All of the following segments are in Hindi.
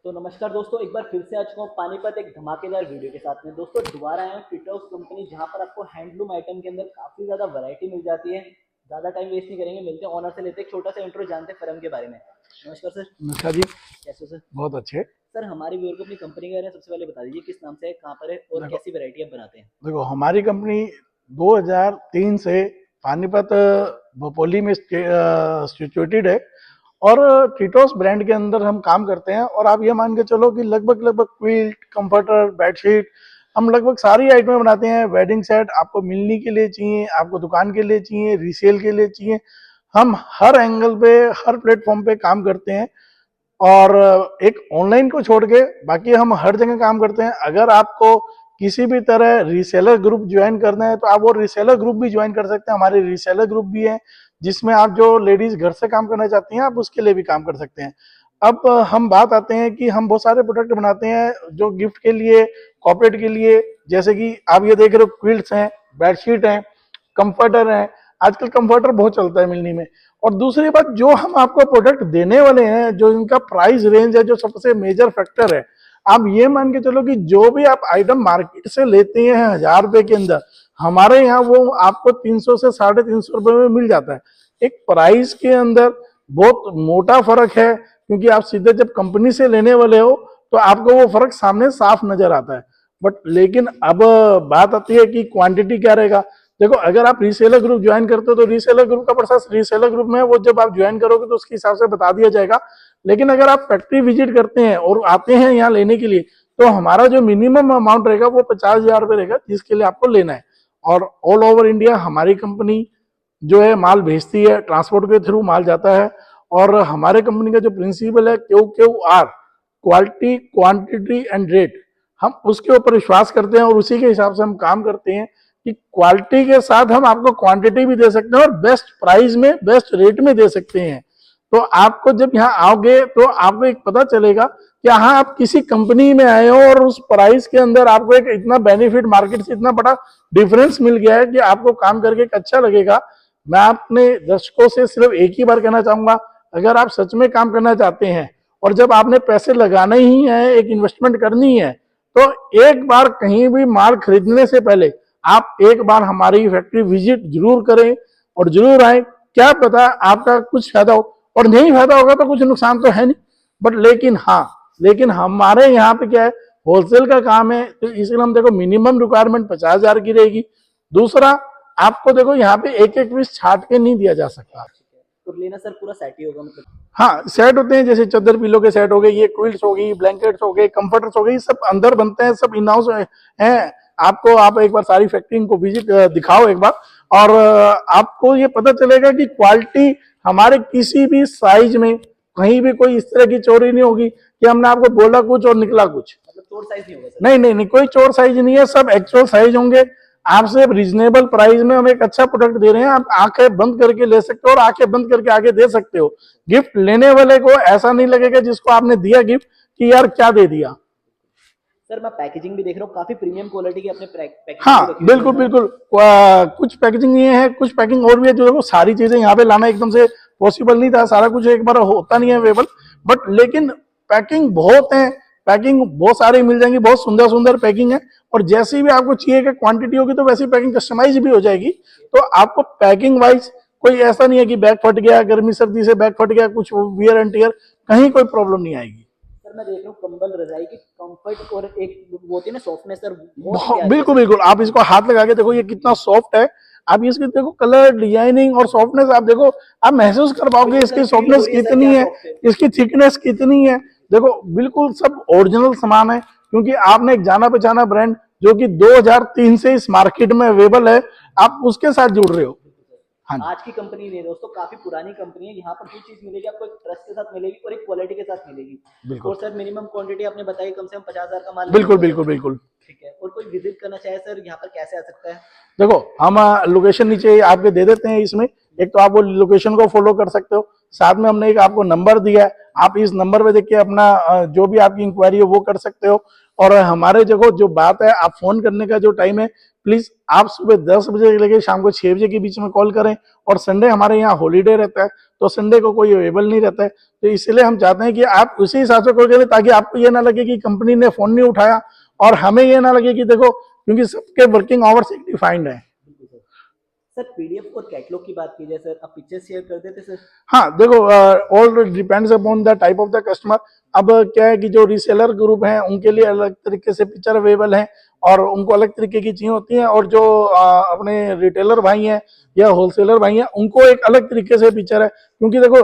तो नमस्कार दोस्तों, एक बार फिर से आ चुका हूँ पानीपत एक धमाकेदार वीडियो के साथ में। दोस्तों दोबारा आए हैं टिटोस कंपनी, जहाँ पर आपको हैंडलूम आइटम के अंदर काफ़ी ज़्यादा वैरायटी मिल जाती है। ज़्यादा टाइम वेस्ट नहीं करेंगे, मिलते हैं ऑनर से, लेते हैं एक छोटा सा इंट्रो, जानते हैं फर्म के बारे में। नमस्कार सर। नमस्कार जी। कैसे हो सर? बहुत अच्छे। सर हमारे व्यूअर को अपनी कंपनी के बारे में सबसे पहले बता दीजिए, किस नाम से है, कहाँ पर है और देखो कैसी वैरायटी आप बनाते हैं। देखो हमारी कंपनी 2003 से पानीपत भोपोली में सिचुएटेड है और टीटोस ब्रांड के अंदर हम काम करते हैं। और आप ये मान के चलो कि लगभग क्विल्ट, कंफर्टर, बेडशीट, हम लगभग सारी आइटमें बनाते हैं। वेडिंग सेट आपको मिलने के लिए चाहिए, आपको दुकान के लिए चाहिए, रीसेल के लिए चाहिए, हम हर एंगल पे, हर प्लेटफॉर्म पे काम करते हैं। और एक ऑनलाइन को छोड़ के बाकी हम हर जगह काम करते हैं। अगर आपको किसी भी तरह रीसेलर ग्रुप ज्वाइन करना है तो आप वो रीसेलर ग्रुप भी ज्वाइन कर सकते हैं। हमारे रीसेलर ग्रुप भी है जिसमें आप जो लेडीज घर से काम करना चाहती हैं आप उसके लिए भी काम कर सकते हैं। अब हम बात आते हैं कि हम बहुत सारे प्रोडक्ट बनाते हैं जो गिफ्ट के लिए, कॉर्पोरेट के लिए, जैसे कि आप ये देख रहे हो क्विल्ट्स हैं, बेडशीट हैं, कंफर्टर हैं। आजकल कंफर्टर बहुत चलता है मिलनी में। और दूसरी बात, जो हम आपको प्रोडक्ट देने वाले हैं, जो इनका प्राइस रेंज है, जो सबसे मेजर फैक्टर है, आप ये मान के चलो कि जो भी आप आइटम मार्केट से लेते हैं 1000 रुपए के अंदर, हमारे यहाँ वो आपको 300 से 350 रुपए में मिल जाता है। एक प्राइस के अंदर बहुत मोटा फर्क है, क्योंकि आप सीधे जब कंपनी से लेने वाले हो तो आपको वो फर्क सामने साफ नजर आता है। बट लेकिन अब बात आती है कि क्वांटिटी क्या रहेगा। देखो, अगर आप रीसेलर ग्रुप ज्वाइन करते हो तो रीसेलर ग्रुप का प्रोसेस रीसेलर ग्रुप में वो जब आप ज्वाइन करोगे तो उसके हिसाब से बता दिया जाएगा। लेकिन अगर आप फैक्ट्री विजिट करते हैं और आते हैं यहाँ लेने के लिए, तो हमारा जो मिनिमम अमाउंट रहेगा वो 50,000 रुपये रहेगा जिसके लिए आपको लेना है। और ऑल ओवर इंडिया हमारी कंपनी जो है माल भेजती है, ट्रांसपोर्ट के थ्रू माल जाता है। और हमारे कंपनी का जो प्रिंसिपल है QQR, quality, quantity and rate, हम उसके ऊपर विश्वास करते हैं और उसी के हिसाब से हम काम करते हैं कि क्वालिटी के साथ हम आपको क्वांटिटी भी दे सकते हैं और बेस्ट प्राइस में, बेस्ट रेट में दे सकते हैं। तो आपको जब यहाँ आओगे तो आपको एक पता चलेगा कि हाँ, आप किसी कंपनी में आए हो और उस प्राइस के अंदर आपको एक इतना बेनिफिट, मार्केट से इतना बड़ा डिफरेंस मिल गया है कि आपको काम करके एक अच्छा लगेगा। मैं अपने दर्शकों से सिर्फ एक ही बार कहना चाहूंगा, अगर आप सच में काम करना चाहते हैं और जब आपने पैसे लगाने ही है, एक इन्वेस्टमेंट करनी है, तो एक बार कहीं भी माल खरीदने से पहले आप एक बार हमारी फैक्ट्री विजिट जरूर करें और जरूर आए। क्या पता आपका कुछ फायदा हो, और नहीं फायदा होगा तो कुछ नुकसान तो है नहीं। बट लेकिन हमारे यहाँ पे क्या है, होलसेल का काम है, तो इसलिए हम देखो मिनिमम रिक्वायरमेंट 50,000 की रहेगी। दूसरा, आपको देखो यहाँ पे एक एक पीस छाट के नहीं दिया जा सकता। तो लेना सर पूरा सेट ही होगा मतलब? हाँ, सेट होते हैं, जैसे चादर पिलो के सेट हो गए, ये क्विल्ट्स हो गई, ब्लैंकेट्स हो गए, कंफर्टर्स हो गई, सब अंदर बनते हैं, सब इन हाउस हैं। आपको, आप एक बार सारी फैक्ट्री को विजिट दिखाओ एक बार, और आपको ये पता चलेगा कि क्वालिटी हमारे किसी भी साइज में कहीं भी कोई इस तरह की चोरी नहीं होगी कि हमने आपको बोला कुछ और निकला कुछ। मतलब चोर साइज नहीं होगा सर? नहीं, कोई चोर साइज नहीं है, सब एक्चुअल साइज होंगे। आपसे रिजनेबल प्राइस में हम एक अच्छा प्रोडक्ट दे रहे हैं, आप आंखें बंद करके ले सकते हो और आंखें बंद करके आगे दे सकते हो। गिफ्ट लेने वाले को ऐसा नहीं लगेगा जिसको आपने दिया गिफ्ट कि यार क्या दे दिया। सर मैं पैकेजिंग भी देख रहा हूँ, काफी प्रीमियम क्वालिटी की अपने पैकेजिंग। हाँ, बिल्कुल। कुछ पैकेजिंग ये है, कुछ पैकिंग और भी है। जो देखो, सारी चीजें यहाँ पे लाना एकदम से पॉसिबल नहीं था, सारा कुछ एक बार होता नहीं है अवेलेबल। बट लेकिन पैकिंग बहुत है, पैकिंग बहुत सारी मिल जाएंगी, बहुत सुंदर सुंदर पैकिंग है। और जैसी भी आपको चाहिए कि क्वांटिटी होगी तो वैसी पैकिंग कस्टमाइज भी हो जाएगी। तो आपको पैकिंग वाइज कोई ऐसा नहीं है कि बैग फट गया, गर्मी सर्दी से बैग फट गया, कुछ वियर एंड टियर, कहीं कोई प्रॉब्लम नहीं आएगी। मैं देख रहा हूँ कंबल, रजाई की कंफर्ट और एक वो होती है ना सॉफ्टनेस सर, बिल्कुल। आप इसको हाथ लगा के देखो, ये कितना सॉफ्ट है। आप इसकी देखो कलर, डिजाइनिंग और सॉफ्टनेस, आप देखो, आप महसूस कर पाओगे इसकी सॉफ्टनेस कितनी है, इसकी थिकनेस कितनी है। देखो, बिल्कुल सब ओरिजिनल सामान है, क्योंकि आपने एक जाना पहचाना ब्रांड जो कि 2003 से इस मार्केट में अवेलेबल है, आप उसके साथ जुड़ रहे हो। हाँ, आज की कंपनी नहीं दोस्तों, काफी पुरानी कंपनी है। यहाँ पर जो चीज मिलेगी आपको एक ट्रस्ट के साथ मिलेगी और एक क्वालिटी के साथ मिलेगी। और सर मिनिमम क्वांटिटी आपने बताई, कम से कम 50,000 का माल। बिल्कुल। ठीक है। और कोई विजिट करना चाहे सर, यहाँ पर कैसे आ सकता है? देखो, हम लोकेशन नीचे आपके दे देते हैं इसमें। एक तो आप वो लोकेशन को फॉलो कर सकते हो, साथ में हमने एक आपको नंबर दिया है, आप इस नंबर पे देख के अपना जो भी आपकी इंक्वायरी है वो कर सकते हो। और हमारे जगह जो बात है, आप फोन करने का जो टाइम है, प्लीज आप सुबह 10 बजे से लेकर शाम को 6 बजे के बीच में कॉल करें। और संडे हमारे यहाँ हॉलीडे रहता है, तो संडे को कोई अवेलेबल नहीं रहता है, तो इसलिए हम चाहते हैं कि आप उसी हिसाब से कॉल करें, ताकि आपको ये ना लगे कि कंपनी ने फोन नहीं उठाया, और हमें ये ना लगे कि देखो, क्योंकि सबके वर्किंग आवर्स एक डिफाइंड है। सर पीडीएफ और कैटलॉग की बात की जाए सर, आप पिक्चर शेयर कर देते सर? हाँ देखो, all depends upon the type of the customer. अब क्या है कि जो रीसेलर ग्रुप हैं उनके लिए अलग तरीके से पिक्चर अवेलेबल है और उनको अलग तरीके की चीजें होती हैं, और जो अपने रिटेलर भाई हैं या होलसेलर भाई हैं उनको एक अलग तरीके से पिक्चर है। क्योंकि देखो,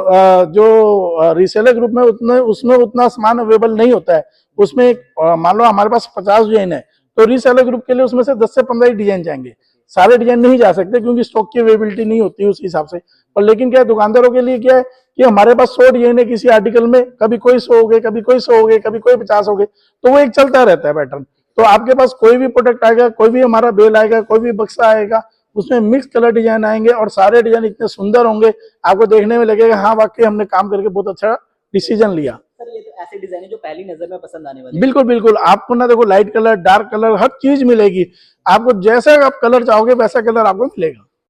जो रीसेलर ग्रुप में उसमें उतना सामान अवेलेबल नहीं होता है। उसमें मान लो हमारे पास 50 डिजाइन है, तो रीसेलर ग्रुप के लिए उसमें से 10 से 15 ही डिजाइन जाएंगे, सारे डिजाइन नहीं जा सकते क्योंकि स्टॉक की अवेलेबिलिटी नहीं होती उस हिसाब से। और लेकिन क्या है, दुकानदारों के लिए क्या है कि हमारे पास 100 डिजाइन है किसी आर्टिकल में, कभी कोई 100 हो गए, कभी कोई 100 हो गए, कभी कोई 50 हो गए, तो वो एक चलता रहता है पैटर्न। तो आपके पास कोई भी प्रोडक्ट आएगा, कोई भी हमारा बेल आएगा, कोई भी बक्सा आएगा, उसमें मिक्स कलर डिजाइन आएंगे और सारे डिजाइन इतने सुंदर होंगे, आपको देखने में लगेगा हाँ वाकई हमने काम करके बहुत अच्छा डिसीजन लिया। सर ये तो ऐसे डिजाइन है जो पहली नजर में पसंद आने वाले हैं। बिल्कुल बिल्कुल, आपको ना देखो लाइट कलर, डार्क कलर, हर चीज मिलेगी, आपको जैसा आप कलर चाहोगे वैसा कलर आपको मिलेगा।